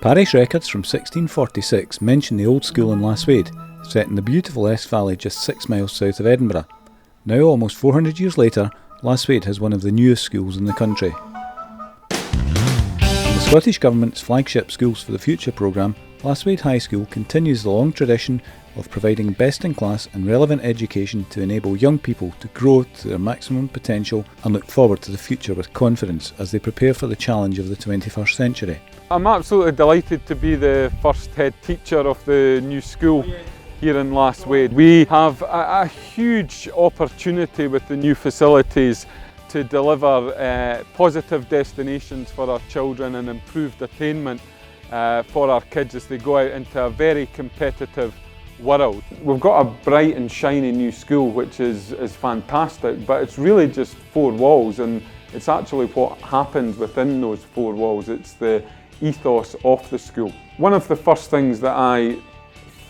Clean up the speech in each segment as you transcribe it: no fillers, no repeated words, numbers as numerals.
Parish records from 1646 mention the old school in Lasswade, set in the beautiful Esk Valley just 6 miles south of Edinburgh. Now, almost 400 years later, Lasswade has one of the newest schools in the country. In the Scottish Government's flagship Schools for the Future programme, Lasswade High School continues the long tradition of providing best-in-class and relevant education to enable young people to grow to their maximum potential and look forward to the future with confidence as they prepare for the challenge of the 21st century. I'm absolutely delighted to be the first head teacher of the new school here in Lasswade. We have a huge opportunity with the new facilities to deliver positive destinations for our children and improved attainment for our kids as they go out into a very competitive world. We've got a bright and shiny new school which is fantastic, but it's really just 4 walls, and it's actually what happens within those 4 walls. It's the ethos of the school. One of the first things that I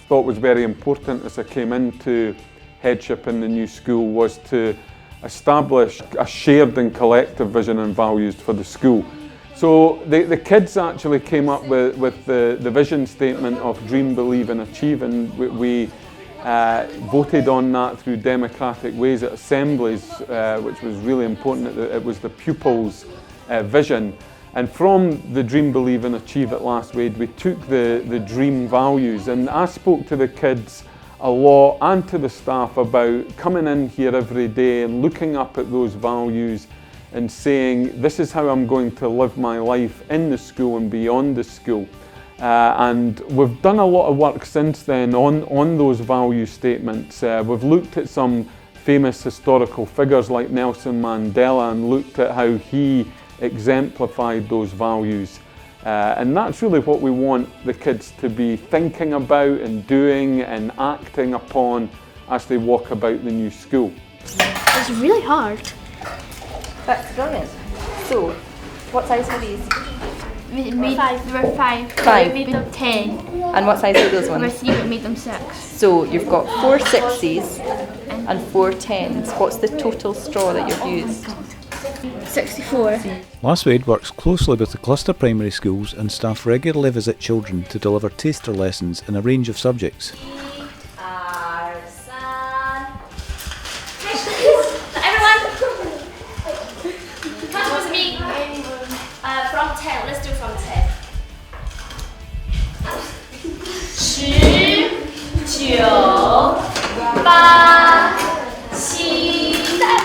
thought was very important as I came into headship in the new school was to establish a shared and collective vision and values for the school. So the kids actually came up with the vision statement of dream, believe and achieve, and we voted on that through democratic ways at assemblies, which was really important. It was the pupils' vision. And from the dream, believe and achieve at Lasswade, we took the dream values, and I spoke to the kids a lot and to the staff about coming in here every day and looking up at those values and saying, this is how I'm going to live my life in the school and beyond the school. And we've done a lot of work since then on those value statements. We've looked at some famous historical figures like Nelson Mandela and looked at how he exemplified those values. And that's really what we want the kids to be thinking about and doing and acting upon as they walk about the new school. It's really hard. That's brilliant. So, what size were these? There were 5. 5. We made them 10. And what size are those There were ones? 3 but made them 6. So, you've got 4 6s and 4 10s. What's the total straw that you've used? 64. Lasswade works closely with the cluster primary schools and staff regularly visit children to deliver taster lessons in a range of subjects. From 10, let's do from 10. 10, 9, 8, 7, 6, 5,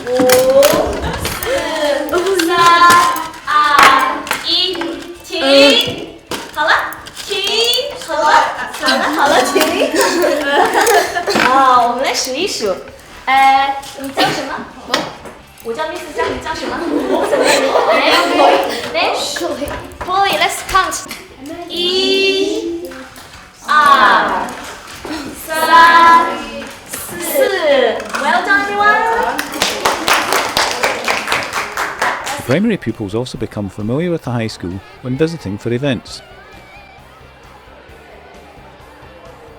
4, 3, 2, 1，停！好了，停！好了，停！好，我们来数一数。你叫什么？我叫 Miss 张，你叫什么？来 ，Chloe, let's count. 1、2、3、4。Well done, everyone. The primary pupils also become familiar with the high school when visiting for events.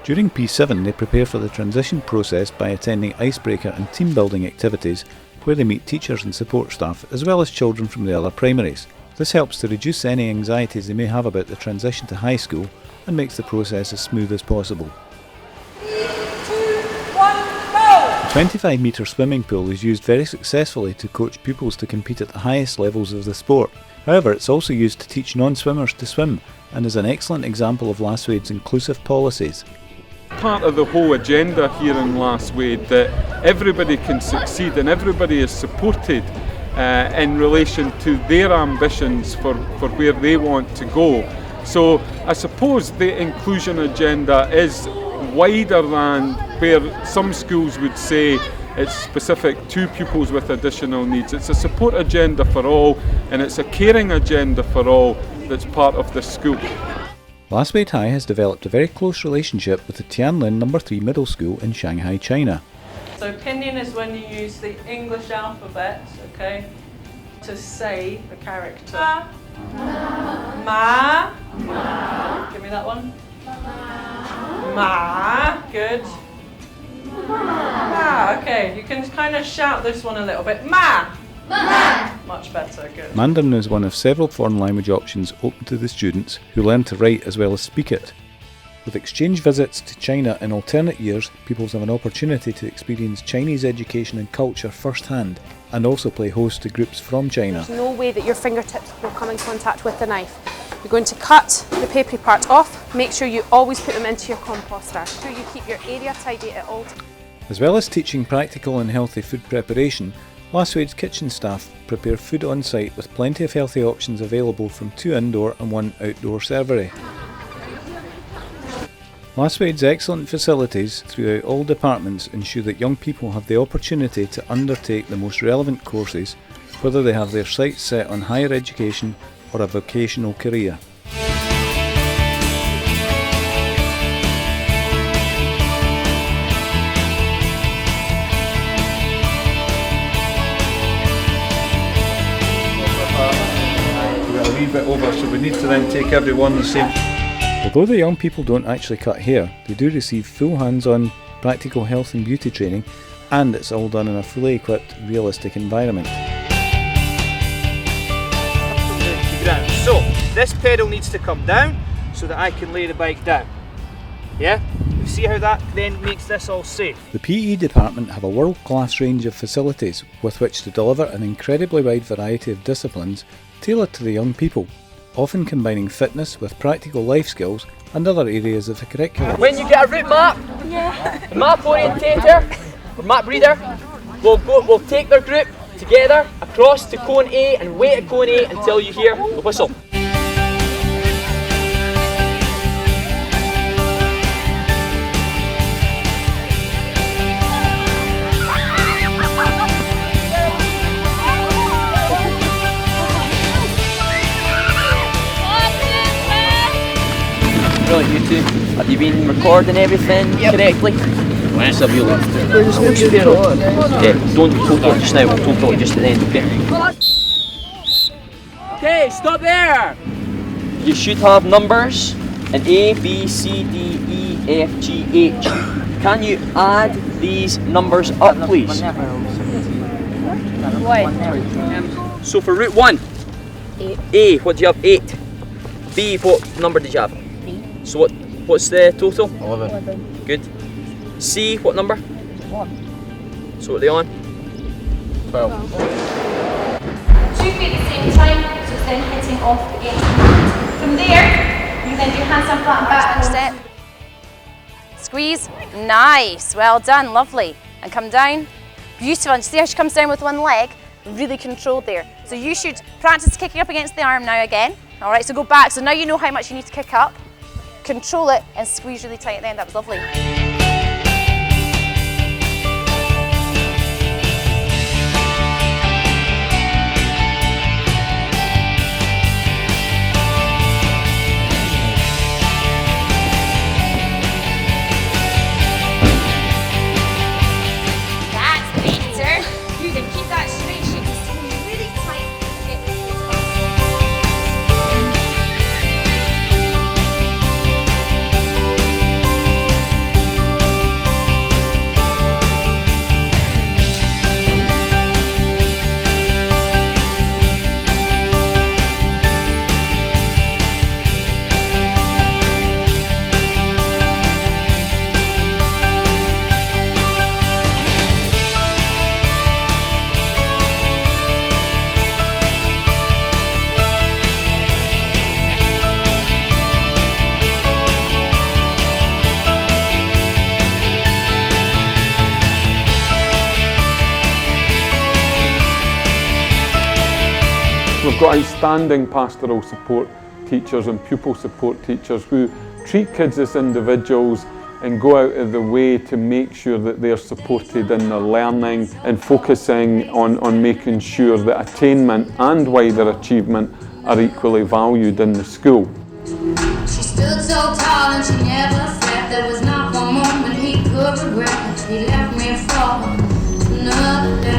During P7 they prepare for the transition process by attending icebreaker and team building activities where they meet teachers and support staff as well as children from the other primaries. This helps to reduce any anxieties they may have about the transition to high school and makes the process as smooth as possible. 3, 2, 1, go! The 25-metre swimming pool is used very successfully to coach pupils to compete at the highest levels of the sport. However, it's also used to teach non-swimmers to swim and is an excellent example of Lasswade's inclusive policies. Part of the whole agenda here in Lasswade that everybody can succeed and everybody is supported in relation to their ambitions for where they want to go. So I suppose the inclusion agenda is wider than where some schools would say it's specific to pupils with additional needs. It's a support agenda for all, and it's a caring agenda for all that's part of this school. Lasswade High has developed a very close relationship with the Tianlin No. 3 Middle School in Shanghai, China. So pinyin is when you use the English alphabet, okay, to say the character. Ma. Give me that one. Ma. Good. Ma. Okay, you can kind of shout this one a little bit. Ma. Ma. Much better. Good. Mandarin is one of several foreign language options open to the students who learn to write as well as speak it. With exchange visits to China in alternate years, pupils have an opportunity to experience Chinese education and culture firsthand, and also play host to groups from China. There's no way that your fingertips will come in contact with the knife. You're going to cut the papery part off. Make sure you always put them into your composter. Make sure you keep your area tidy at all times. As well as teaching practical and healthy food preparation, Lasswade's kitchen staff prepare food on site with plenty of healthy options available from 2 indoor and 1 outdoor servery. Lasswade's excellent facilities throughout all departments ensure that young people have the opportunity to undertake the most relevant courses, whether they have their sights set on higher education or a vocational career. We're a wee bit over, so we need to then take everyone the same. Although the young people don't actually cut hair, they do receive full hands-on practical health and beauty training, and it's all done in a fully equipped, realistic environment. So, this pedal needs to come down so that I can lay the bike down. Yeah? You see how that then makes this all safe? The PE department have a world-class range of facilities with which to deliver an incredibly wide variety of disciplines tailored to the young people, often combining fitness with practical life skills and other areas of the curriculum. When you get a route map, the map orientator, or map reader, will take their group together across to cone A and wait at cone A until you hear the whistle. Right, you two, have you been recording everything correctly? Let's have you look. Yeah, don't total it just now, we'll total it just at the end, okay? Okay, stop there! You should have numbers in A, B, C, D, E, F, G, H. Can you add these numbers up, please? So for route 1, 8. A, what do you have? 8. B, what number did you have? So what's the total? 11. Good. C, what number? 1. So what are they on? 12. 2 feet at the same time, so it's then hitting off the edge. From there, you then do hands on flat and back. Step. Squeeze. Nice. Well done. Lovely. And come down. Beautiful. And see how she comes down with one leg? Really controlled there. So you should practice kicking up against the arm now again. All right, so go back. So now you know how much you need to kick up. Control it and squeeze really tight at the end. That was lovely. That's better. You can keep that straight. Shake the squeeze really tight. We've got outstanding pastoral support teachers and pupil support teachers who treat kids as individuals and go out of the way to make sure that they're supported in their learning and focusing on making sure that attainment and wider achievement are equally valued in the school. She stood so tall and she never slept. There was not one moment he could regret. He left me for another day.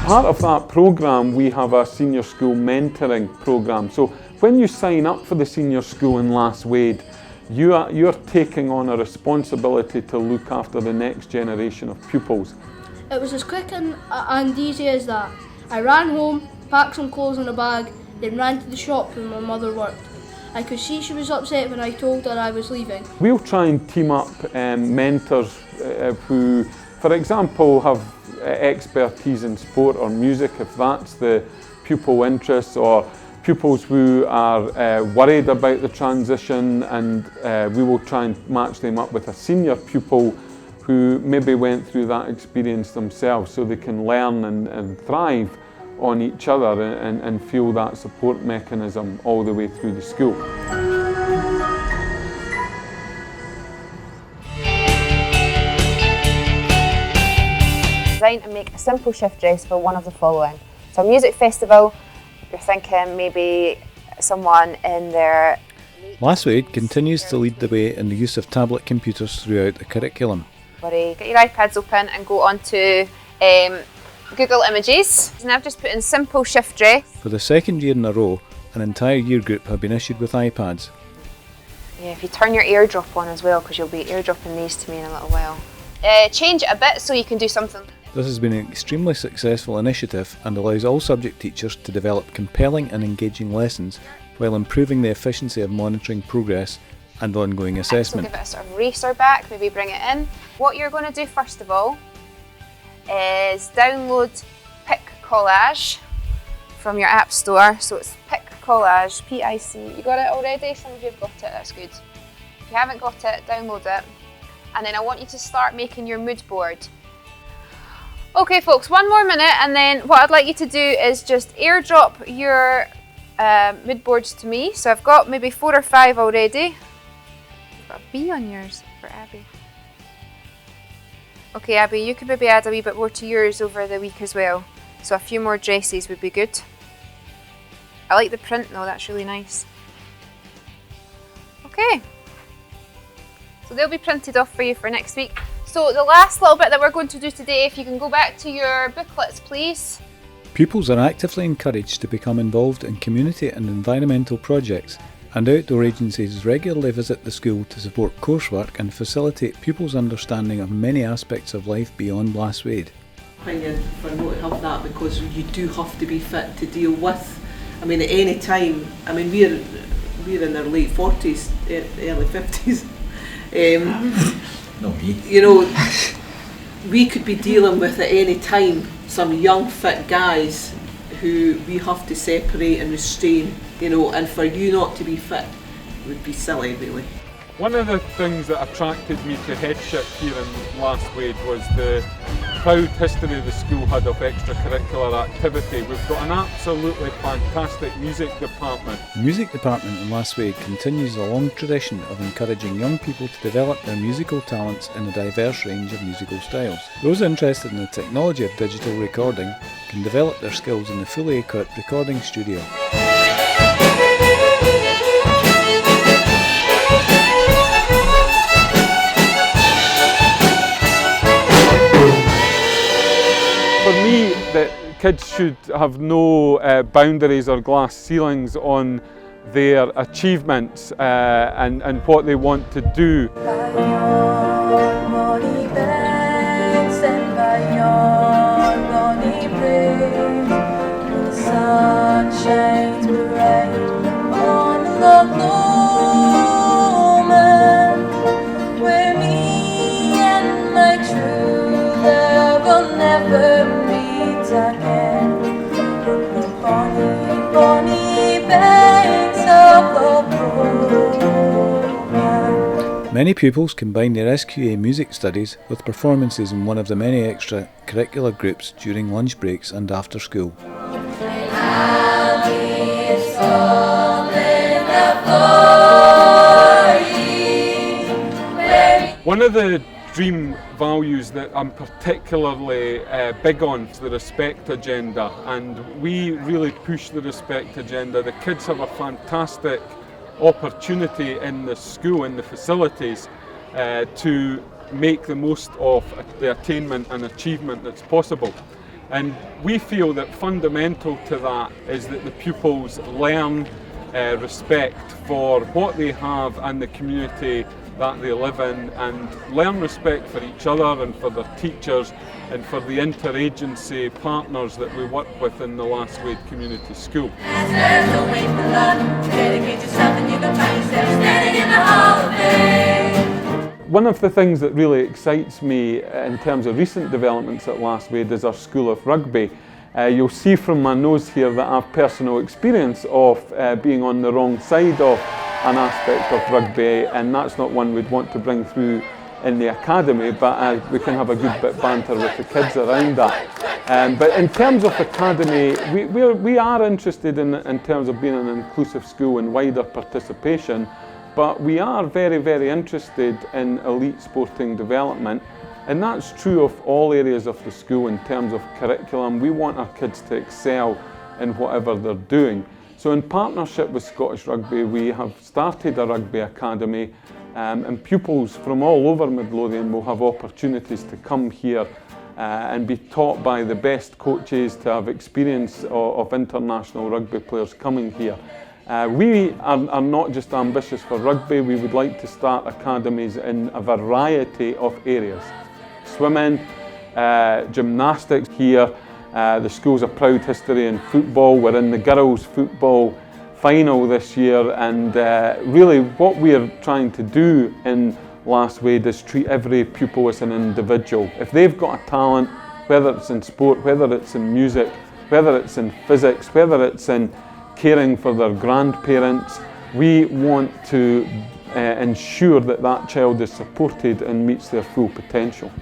Part of that programme, we have a senior school mentoring programme. So when you sign up for the senior school in Lasswade, you're taking on a responsibility to look after the next generation of pupils. It was as quick and easy as that. I ran home, packed some clothes in a bag, then ran to the shop where my mother worked. I could see she was upset when I told her I was leaving. We'll try and team up mentors who, for example, have expertise in sport or music, if that's the pupil interest, or pupils who are worried about the transition, and we will try and match them up with a senior pupil who maybe went through that experience themselves, so they can learn and thrive on each other and feel that support mechanism all the way through the school. Design and make a simple shift dress for one of the following. So a music festival, you're thinking maybe someone in their... Lasswade continues to lead the way in the use of tablet computers throughout the curriculum. Get your iPads open and go onto Google Images. And I've just put in simple shift dress. For the second year in a row, an entire year group have been issued with iPads. Yeah, if you turn your airdrop on as well, because you'll be airdropping these to me in a little while. Change it a bit so you can do something. This has been an extremely successful initiative and allows all subject teachers to develop compelling and engaging lessons while improving the efficiency of monitoring progress and ongoing assessment. So give it a sort of racer back, maybe bring it in. What you're going to do first of all is download Pic Collage from your app store. So it's Pic Collage, P-I-C. You got it already? Some of you have got it, that's good. If you haven't got it, download it. And then I want you to start making your mood board. Okay folks, one more minute, and then what I'd like you to do is just airdrop your mood boards to me. So I've got maybe 4 or 5 already. I've got a B on yours for Abby. Okay Abby, you could maybe add a wee bit more to yours over the week as well. So a few more dresses would be good. I like the print though, that's really nice. Okay. So they'll be printed off for you for next week. So the last little bit that we're going to do today, if you can go back to your booklets please. Pupils are actively encouraged to become involved in community and environmental projects, and outdoor agencies regularly visit the school to support coursework and facilitate pupils' understanding of many aspects of life beyond Lasswade. Opinion for not to have that, because you do have to be fit to deal with, I mean at any time, I mean we're in our late 40s, early 50s. Not me. You know, we could be dealing with at any time some young fit guys who we have to separate and restrain, you know, and for you not to be fit would be silly really. One of the things that attracted me to headship here in Lasswade was the proud history the school had of extracurricular activity. We've got an absolutely fantastic music department. The music department in Lasswade continues a long tradition of encouraging young people to develop their musical talents in a diverse range of musical styles. Those interested in the technology of digital recording can develop their skills in the fully equipped recording studio. For me, that kids should have no boundaries or glass ceilings on their achievements and what they want to do. Many pupils combine their SQA music studies with performances in one of the many extracurricular groups during lunch breaks and after school. One of the dream values that I'm particularly big on is the respect agenda, and we really push the respect agenda. The kids have a fantastic opportunity in the school, in the facilities, to make the most of the attainment and achievement that's possible. And we feel that fundamental to that is that the pupils learn respect for what they have and the community that they live in, and learn respect for each other and for their teachers and for the interagency partners that we work with in the Lasswade Community School. One of the things that really excites me in terms of recent developments at Lasswade is our School of Rugby. You'll see from my nose here that I have personal experience of being on the wrong side of an aspect of rugby, and that's not one we'd want to bring through in the academy, but we can have a good bit of banter with the kids around that. But in terms of academy, we are interested in terms of being an inclusive school and wider participation, but we are very, very interested in elite sporting development, and that's true of all areas of the school in terms of curriculum. We want our kids to excel in whatever they're doing. So in partnership with Scottish Rugby, we have started a rugby academy, and pupils from all over Midlothian will have opportunities to come here and be taught by the best coaches, to have experience of international rugby players coming here. We are not just ambitious for rugby, we would like to start academies in a variety of areas. Swimming, gymnastics here. The school's a proud history in football. We're in the girls' football final this year, and really what we're trying to do in Lasswade is treat every pupil as an individual. If they've got a talent, whether it's in sport, whether it's in music, whether it's in physics, whether it's in caring for their grandparents, we want to ensure that that child is supported and meets their full potential.